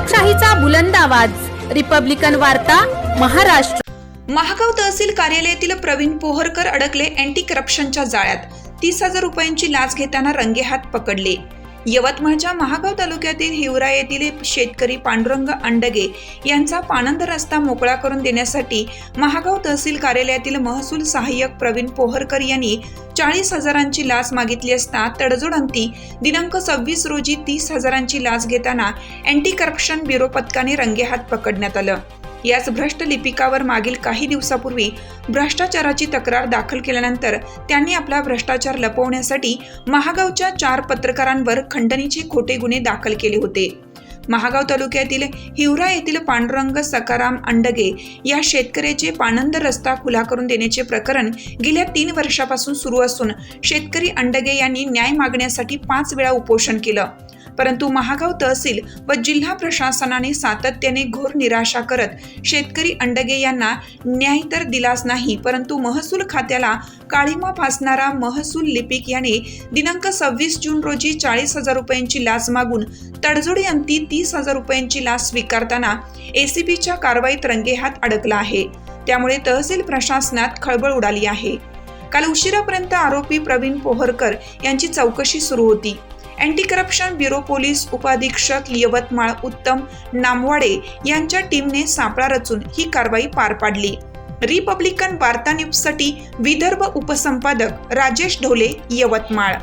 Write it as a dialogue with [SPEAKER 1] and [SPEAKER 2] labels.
[SPEAKER 1] लोकशाहीचा बुलंद आवाज, रिपब्लिकन वार्ता, महाराष्ट्र।
[SPEAKER 2] महागाव तहसील कार्यालयातील प्रवीण पोहरकर अडकले अँटी करप्शनच्या जाळ्यात। 30,000 रुपयांची लाच घेताना रंगेहात पकडले। यवतमाळच्या महागाव तालुक्यातील हिवरा येथील शेतकरी पांडुरंग अंडगे यांचा पाणंद रस्ता मोकळा करून देण्यासाठी महागाव तहसील कार्यालयातील महसूल सहाय्यक प्रवीण पोहरकर यांनी 40,000ची लाच मागितली असता तडजोड अंती दिनांक 26 रोजी 30,000ची लाच घेताना अँटी करप्शन ब्युरो पथकाने रंगेहात पकडण्यात आलं। याच भ्रष्ट लिपिकावर मागील काही दिवसापूर्वी भ्रष्टाचाराची तक्रार दाखल केल्यानंतर त्यांनी आपला भ्रष्टाचार लपवण्यासाठी महागावच्या 4 पत्रकारांवर खंडणीचे खोटे गुन्हे दाखल केले होते। महागाव तालुक्यातील हिवरा येथील पांडुरंग सकाराम अंडगे या शेतकऱ्याचे पाणंद रस्ता खुला करून देण्याचे प्रकरण गेल्या 3 वर्षापासून सुरू असून शेतकरी अंडगे यांनी न्याय मागण्यासाठी 5 वेळा उपोषण केलं, परंतु महागाव तहसील व जिल्हा प्रशासनाने सातत्याने घोर निराशा करत शेतकरी अंडगे यांना न्याय तर दिलाच नाही, परंतु महसूल खात्याला काळीमा फासणारा महसूल लिपिक याने दिनांक 26 जून रोजी 40,000 रुपयांची लाच मागून तडजोडी अंती 30,000 रुपयांची लाच स्वीकारताना एसीबीच्या कारवाईत रंगेहात अडकला आहे। त्यामुळे तहसील प्रशासनात खळबळ उडाली आहे। काल उशिरापर्यंत आरोपी प्रवीण पोहरकर यांची चौकशी सुरू होती। अँटी करप्शन ब्युरो पोलीस उपाधीक्षक यवतमाळ उत्तम नामवाडे यांच्या टीमने सापळा रचून ही कारवाई पार पाडली। रिपब्लिकन वार्ता न्यूजसाठी विदर्भ उपसंपादक राजेश ढोले, यवतमाळ।